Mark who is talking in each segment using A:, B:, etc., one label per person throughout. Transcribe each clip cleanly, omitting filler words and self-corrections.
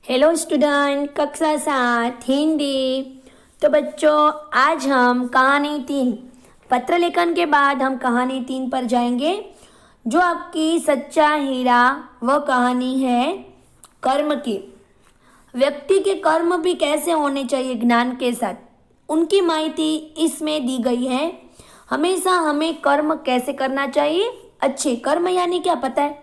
A: Hello student, कक्षा 7 हिंदी। तो बच्चों, आज हम कहानी 3 पत्र लेखन के बाद हम कहानी 3 पर जाएंगे, जो आपकी सच्चा हीरा वह कहानी है कर्म की। व्यक्ति के कर्म भी कैसे होने चाहिए ज्ञान के साथ, उनकी माहिती इसमें दी गई है। हमेशा हमें कर्म कैसे करना चाहिए। अच्छे कर्म यानी क्या पता है?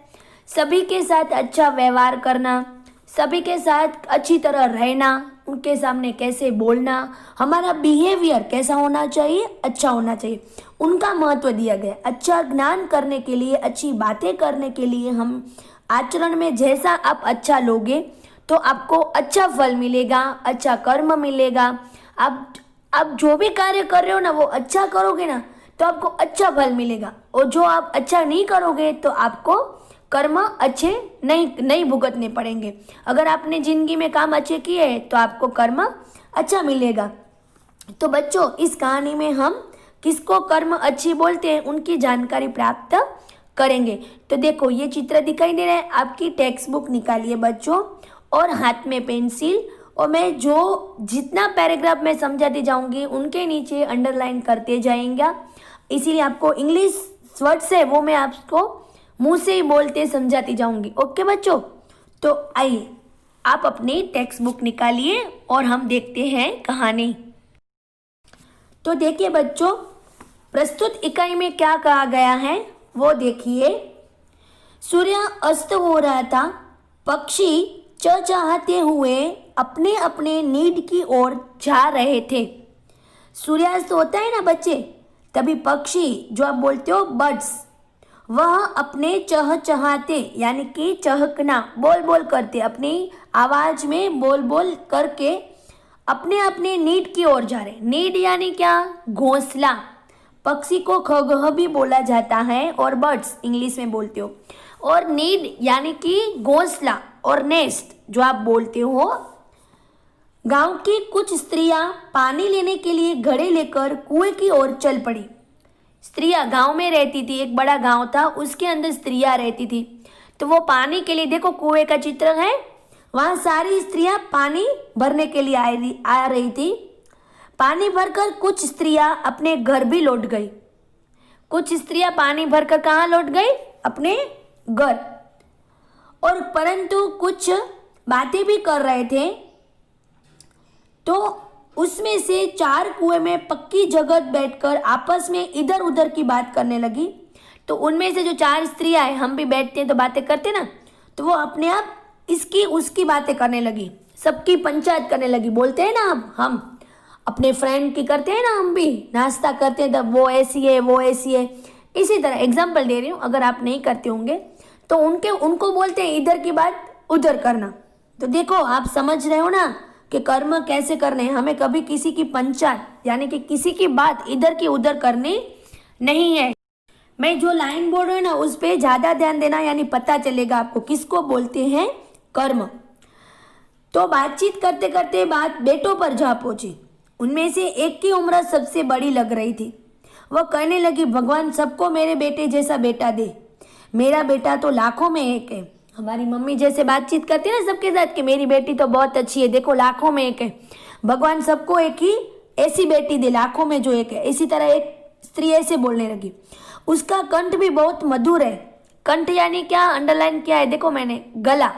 A: सभी के साथ अच्छा व्यवहार करना, सभी के साथ अच्छी तरह रहना, उनके सामने कैसे बोलना, हमारा बिहेवियर कैसा होना चाहिए, अच्छा होना चाहिए, उनका महत्व दिया गया। अच्छा ज्ञान करने के लिए, अच्छी बातें करने के लिए हम आचरण में जैसा आप अच्छा लोगे तो आपको अच्छा फल मिलेगा, अच्छा कर्म मिलेगा। आप जो भी कार्य कर रहे हो ना, वो अच्छा करोगे ना तो आपको अच्छा फल मिलेगा, और जो आप अच्छा नहीं करोगे तो आपको कर्म अच्छे नहीं भुगतने पड़ेंगे। अगर आपने जिंदगी में काम अच्छे किए तो आपको कर्म अच्छा मिलेगा। तो बच्चों, इस कहानी में हम किसको कर्म अच्छी बोलते हैं उनकी जानकारी प्राप्त करेंगे। तो देखो, ये चित्र दिखाई दे रहा है। आपकी टेक्स्ट बुक निकालिए बच्चों, और हाथ में पेंसिल, और मैं जो जितना पैराग्राफ में समझाती जाऊंगी उनके नीचे अंडरलाइन करते जाएंगे। इसीलिए आपको इंग्लिश वर्ड्स है वो मैं आपको मुंह से ही बोलते समझाती जाऊंगी। ओके बच्चों, तो आइए आप अपनी टेक्स्ट बुक निकालिए और हम देखते हैं कहानी। तो देखिए बच्चों, प्रस्तुत इकाई में क्या कहा गया है वो देखिए। सूर्य अस्त हो रहा था। पक्षी चहचहाते हुए अपने अपने नीड की ओर जा रहे थे। सूर्यास्त होता है ना बच्चे, तभी पक्षी, जो आप बोलते हो बर्ड्स, वह अपने चहचहाते यानी कि चहकना, बोल बोल करते, अपनी आवाज में बोल बोल करके अपने अपने नीड की ओर जा रहे। नीड यानी क्या? घोंसला। पक्षी को खगह भी बोला जाता है और बर्ड्स इंग्लिश में बोलते हो। और नीड यानी कि घोंसला, और नेस्ट जो आप बोलते हो। गांव की कुछ स्त्रियां पानी लेने के लिए घड़े लेकर कुएं की ओर चल पड़ी। स्त्रियां गांव में रहती थी, एक बड़ा गांव था, उसके अंदर स्त्रियां रहती थी। तो वो पानी के लिए, देखो कुएं का चित्र है, वहां सारी स्त्रियां पानी भरने के लिए आ रही थी। पानी भरकर कुछ स्त्रियां अपने घर भी लौट गई। कुछ स्त्रियां पानी भरकर कहाँ लौट गई? अपने घर। और परंतु कुछ बातें भी कर रहे थे। तो उसमें से 4 कुएं में पक्की जगह बैठकर आपस में इधर उधर की बात करने लगी। तो उनमें से जो 4 स्त्रियां हैं, हम भी बैठते हैं तो बातें करते ना, तो वो अपने आप इसकी उसकी बातें करने लगी, सबकी पंचायत करने लगी। बोलते हैं ना, हम अपने फ्रेंड की करते हैं ना, हम भी नाश्ता करते हैं तब वो ऐसी है वो ऐसी है। इसी तरह एग्जाम्पल दे रही हूँ, अगर आप नहीं करते होंगे तो उनको बोलते हैं इधर की बात उधर करना। तो देखो, आप समझ रहे हो ना कि कर्म कैसे करने हैं। हमें कभी किसी की पंचायत यानी कि किसी की बात इधर की उधर करनी नहीं है। मैं जो लाइन बोल रही हूँ ना, उस पर ज्यादा ध्यान देना, यानी पता चलेगा आपको किसको बोलते हैं कर्म। तो बातचीत करते करते बात बेटों पर जा पहुंची। उनमें से एक की उम्र सबसे बड़ी लग रही थी। वह कहने लगी, भगवान सबको मेरे बेटे जैसा बेटा दे। मेरा बेटा तो लाखों में एक है। हमारी मम्मी जैसे बातचीत करती है ना सबके साथ कि मेरी बेटी तो बहुत अच्छी है, देखो लाखों में एक है। भगवान सबको एक ही ऐसी बेटी दे, लाखों में जो एक है। इसी तरह एक स्त्री ऐसे बोलने लगी। उसका कंठ भी बहुत मधुर है। कंठ यानी क्या? अंडरलाइन किया है देखो मैंने, गला।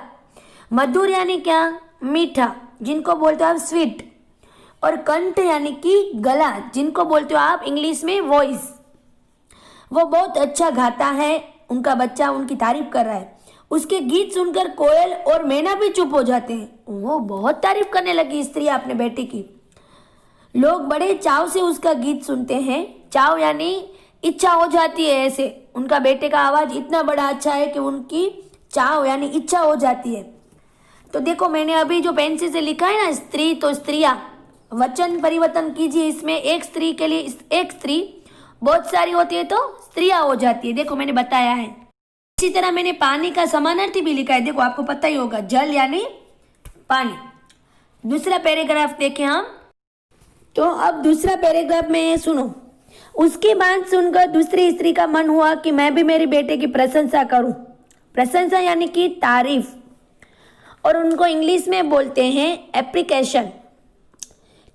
A: मधुर यानी क्या? मीठा, जिनको बोलते हो आप स्वीट। और कंठ यानी कि गला, जिनको बोलते हो आप इंग्लिश में वॉइस। वो बहुत अच्छा गाता है। उनका बच्चा उनकी तारीफ कर रहा है। उसके गीत सुनकर कोयल और मैना भी चुप हो जाते हैं। वो बहुत तारीफ करने लगी स्त्री अपने बेटे की। लोग बड़े चाव से उसका गीत सुनते हैं। चाव यानी इच्छा हो जाती है, ऐसे उनका बेटे का आवाज इतना बड़ा अच्छा है कि उनकी चाव यानी इच्छा हो जाती है। तो देखो, मैंने अभी जो पेंसिल से लिखा है ना स्त्री, तो स्त्रियां, वचन परिवर्तन कीजिए इसमें। एक स्त्री के लिए एक स्त्री, बहुत सारी होती है तो स्त्रियां हो जाती है। देखो मैंने बताया है। इसी तरह मैंने पानी का समानार्थी भी लिखा है, देखो आपको पता ही होगा, जल यानी पानी। दूसरा पैराग्राफ देखें हम। तो अब दूसरा पैराग्राफ में सुनो। उसकी बात सुनकर दूसरी स्त्री का मन हुआ कि मैं भी मेरे बेटे की प्रशंसा करूं। प्रशंसा यानी कि तारीफ। और उनको इंग्लिश में बोलते हैं एप्लीकेशन।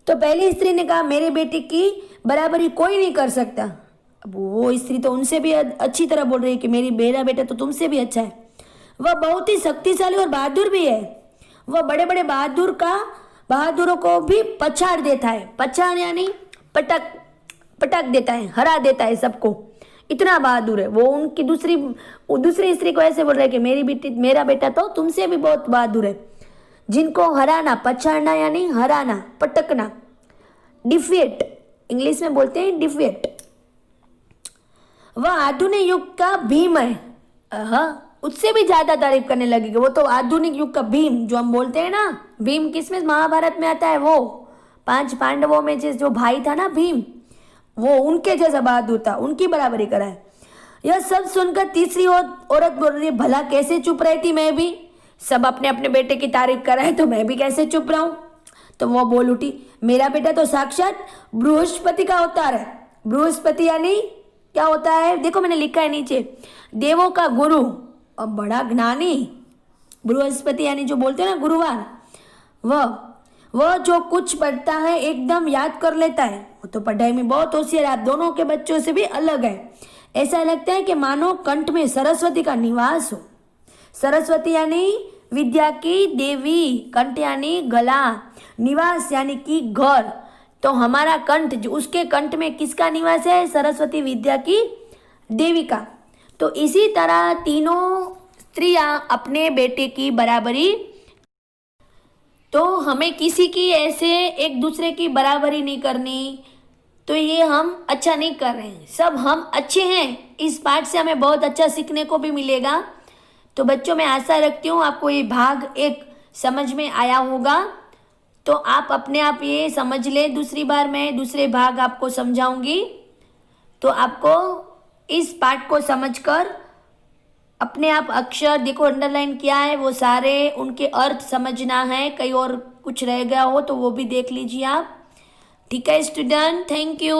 A: तो पहली स्त्री ने कहा मेरे बेटे की बराबरी कोई नहीं कर सकता। अब वो स्त्री तो उनसे भी अच्छी तरह बोल रही है कि मेरा बेटा तो तुमसे भी अच्छा है। वह बहुत ही शक्तिशाली और बहादुर भी है। वह बड़े बड़े बहादुरों को भी पछाड़ देता है। पछाड़ यानी पटक देता है, हरा देता है सबको। इतना बहादुर है वो। उनकी दूसरी स्त्री को ऐसे बोल रहे हैं कि मेरा बेटा तो तुमसे भी बहुत बहादुर है। जिनको हराना, पछाड़ना यानी हराना, पटकना, डिफीट इंग्लिश में बोलते हैं डिफीट। वह आधुनिक युग का भीम है। उससे भी ज्यादा तारीफ करने लगेगा। वो तो आधुनिक युग का भीम जो हम बोलते हैं ना, भीम किसमें महाभारत में आता है, वो 5 पांडवों में जो भाई था ना भीम, वो उनके जैसा बहादुर था, उनकी बराबरी करा है। यह सब सुनकर तीसरी औरत बोल रही है भला कैसे चुप रही थी मैं भी। सब अपने अपने बेटे की तारीफ कर रहे हैं तो मैं भी कैसे चुप रहूं। तो वो बोल उठी मेरा बेटा तो साक्षात बृहस्पति का अवतार है। बृहस्पति यानी क्या होता है, देखो मैंने लिखा है नीचे, देवों का गुरु और बड़ा ज्ञानी। बृहस्पति यानी जो बोलते हैं ना गुरुवार, वह जो कुछ पढ़ता है एकदम याद कर लेता है। वो तो पढ़ाई में बहुत होशियार है, आप दोनों के बच्चों से भी अलग है। ऐसा लगता है कि मानो कंठ में सरस्वती का निवास हो। सरस्वती यानी विद्या की देवी, कंठ यानी गला, निवास यानी कि घर। तो हमारा कंठ, उसके कंठ में किसका निवास है, सरस्वती विद्या की देवी का। तो इसी तरह तीनों स्त्रियां अपने बेटे की बराबरी, तो हमें किसी की ऐसे एक दूसरे की बराबरी नहीं करनी, तो ये हम अच्छा नहीं कर रहे हैं। सब हम अच्छे हैं। इस पाठ से हमें बहुत अच्छा सीखने को भी मिलेगा। तो बच्चों मैं आशा रखती हूँ आपको ये भाग 1 समझ में आया होगा। तो आप अपने आप ये समझ लें। दूसरी बार मैं दूसरे भाग आपको समझाऊंगी। तो आपको इस पाठ को समझकर अपने आप अक्षर, देखो अंडरलाइन किया है, वो सारे उनके अर्थ समझना है। कहीं और कुछ रह गया हो तो वो भी देख लीजिए आप। ठीक है स्टूडेंट, थैंक यू।